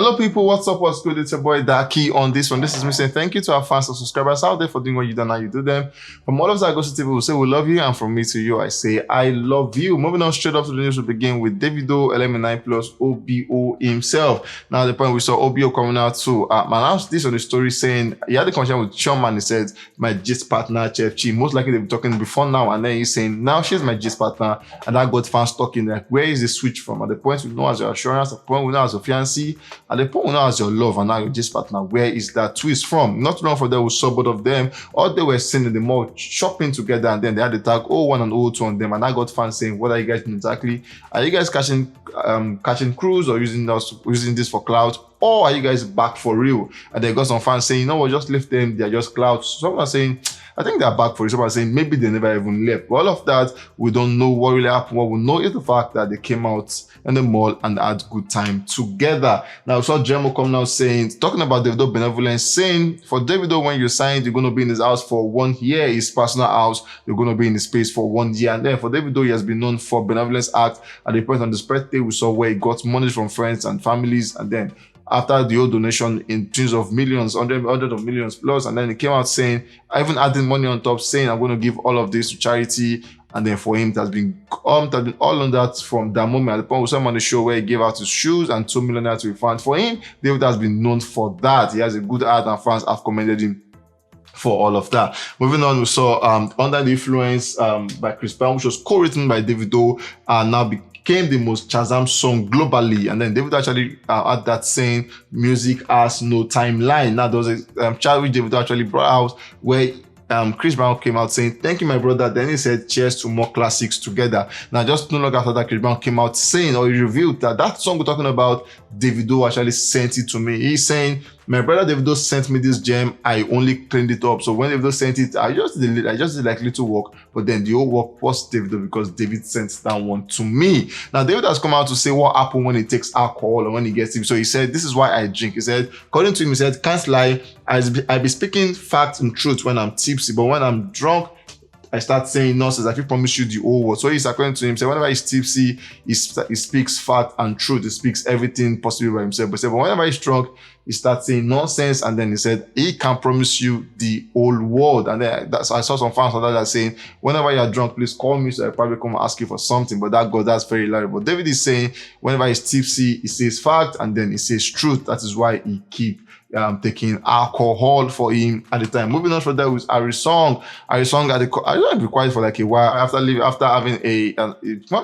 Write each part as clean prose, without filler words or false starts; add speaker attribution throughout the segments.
Speaker 1: Hello people, what's up, what's good? It's your boy Daki on this one. This is me saying thank you to our fans and subscribers out there for doing what you do and how you do them. From all of us at Go TV, we say we love you, and from me to you, I say I love you. Moving on straight up to the news, we begin with DAVIDO, LM9 plus OBO himself. Now, the point we saw OBO coming out to announced this on the story saying he had a conversation with Chum and he said, my gist partner, Chef Chi. Most likely they've been talking before now, and then he's saying, now she's my gist partner, and that got fans talking like, where is the switch from? At the point we know as your assurance, at the point we know as your fiancé, at the point we know as your love, and now your gist partner, where is that twist from? Not long for them, we saw both of them, or they were seen in the mall shopping together, and then they had the tag 01 and 02 on them, and I got fans saying, what are you guys doing exactly? Are you guys catching crews or using this for clout? Or are you guys back for real? And they got some fans saying, you know what, just leave them, they're just clout. Someone saying, I think they're back for it. Someone saying maybe they never even left. But all of that, we don't know what really happened. What we know is the fact that they came out in the mall and had good time together. Now, we saw Dremo coming out saying, talking about DAVIDO benevolence, saying for DAVIDO, when you're signed, you're going to be in his house for 1 year, his personal house, you're going to be in his space for 1 year. And then for DAVIDO, he has been known for benevolence act. At the point on his birthday, we saw where he got money from friends and families, and then after the old donation in tens of millions, hundreds of millions plus, and then he came out saying, I even adding money on top, saying I'm going to give all of this to charity. And then for him, it has been all on that from that moment. At the point we saw him on the show where he gave out his shoes and 2 million naira to a fan. For him, David has been known for that. He has a good heart, and fans have commended him for all of that. Moving on, we saw Under the Influence by Chris Brown, which was co-written by DAVIDO, and now became the most Shazam song globally. And then David actually had that saying, music has no timeline. Now there was a chat which David actually brought out where Chris Brown came out saying, thank you, my brother. Then he said, cheers to more classics together. Now, just no longer after that, Chris Brown came out saying, or he revealed that song we're talking about, DAVIDO actually sent it to me. He's saying, my brother DAVIDO sent me this gem. I only cleaned it up. So when DAVIDO sent it, I just did like little work, but then the whole work was DAVIDO because David sent that one to me. Now, David has come out to say what happened when he takes alcohol or when he gets it. So he said, this is why I drink. He said, according to him, he said, can't lie. I be speaking facts and truth when I'm tipsy, but when I'm drunk, I start saying nonsense. I promise you the whole world. So he's according to him, say whenever he's tipsy, he speaks fact and truth. He speaks everything possible by himself. But whenever he's drunk, he starts saying nonsense. And then he said he can promise you the whole world. And then I saw some fans on that saying, whenever you're drunk, please call me so I probably come and ask you for something. But that's very loud. But David is saying whenever he's tipsy, he says fact and then he says truth. That is why he keep taking alcohol for him at the time. Moving on from that was Harrysong. Harrysong I don't be quiet for like a while after having a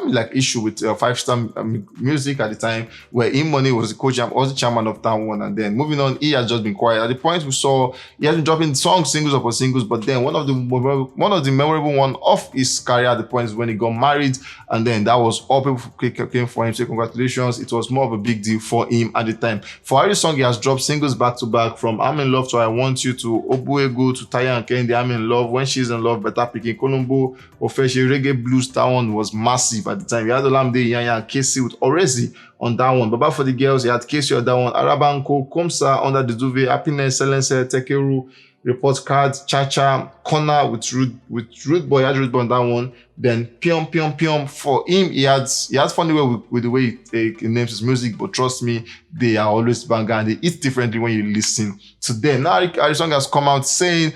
Speaker 1: like issue with 5-star music at the time, where Money was the coach and was the chairman of that one. And then moving on, he has just been quiet. At the point we saw he has been dropping songs, singles upon singles, but then one of the memorable one of his career at the point is when he got married, and then that was all people came for him, say congratulations. It was more of a big deal for him at the time. For Harrysong, he has dropped singles back to back, from I'm in Love to I Want You to Obuego to Taya and Kendi, I'm in Love, When She's in Love, Better Picking, Colombo, Ofeshi, Reggae Blues. That one was massive at the time. He had Olamide, Yanya, and Casey with Orezi on that one. Baba for the Girls, he had Casey on that one. Arabanko, Komsa, Under the Duvet, Happiness, Silence, Tekeru, Report Card, Cha-Cha, Corner with Rude Boy, he had Rude Boy on that one. Then Pium. For him, he had funny way with the way he names his music, but trust me, they are always banger and they hit differently when you listen to them. Now, Harrysong has come out saying,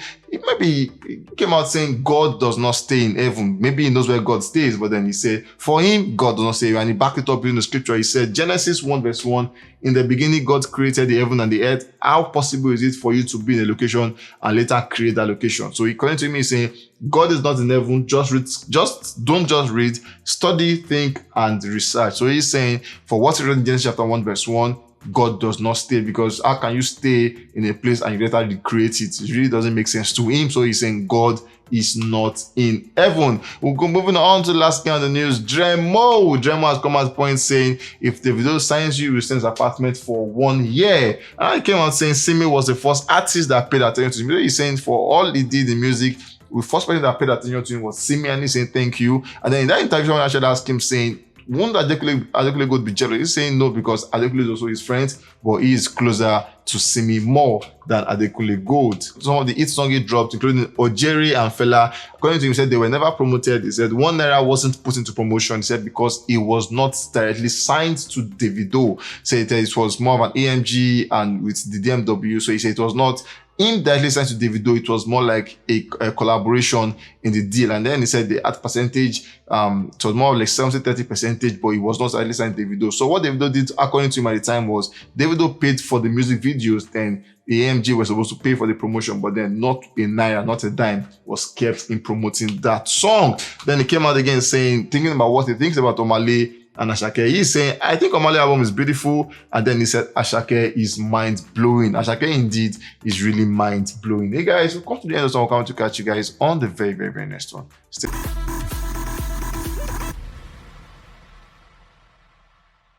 Speaker 1: he came out saying God does not stay in heaven. Maybe he knows where God stays, but then he said, for him, God does not stay. And he backed it up in the scripture. He said, Genesis 1 verse 1, in the beginning, God created the heaven and the earth. How possible is it for you to be in a location and later create that location? So according to me, he's saying, God is not in heaven. Don't just read, study, think, and research. So he's saying, for what he read in Genesis chapter 1 verse 1, God does not stay, because how can you stay in a place and you later recreate it? It really doesn't make sense to him. So he's saying God is not in heaven. We'll go moving on to the last thing on the news. Dremo has come out point saying, if DAVIDO signs you, will send his apartment for 1 year. And I came out saying Simi was the first artist that paid attention to him. He's saying for all he did in music, the first person that paid attention to him was Simi, and he's saying thank you. And then in that interview, someone actually asked him saying, won't Adekunle go be jealous? He's saying no, because Adekunle is also his friend, but he is closer to Simi more than Adekunle Gold. Some of the hit songs he dropped, including Ojeri and Fela, according to him, said they were never promoted. He said 1 naira wasn't put into promotion. He said because it was not directly signed to Davido. Said it was more of an AMG and with the DMW. So he said it was not indirectly signed to Davido, it was more like a collaboration in the deal. And then he said the art percentage, it was more like 70-30 percentage, but it was not directly signed to Davido. So what Davido did, according to him at the time, was Davido paid for the music videos, then the AMG was supposed to pay for the promotion, but then not a naira, not a dime was kept in promoting that song. Then he came out again saying, thinking about what he thinks about Omale and Asake. He's saying, I think Omale album is beautiful. And then he said, Asake is mind-blowing. Asake indeed is really mind-blowing. Hey guys, we'll come to the end of the song. We'll come to catch you guys on the very, very, very next one. Stay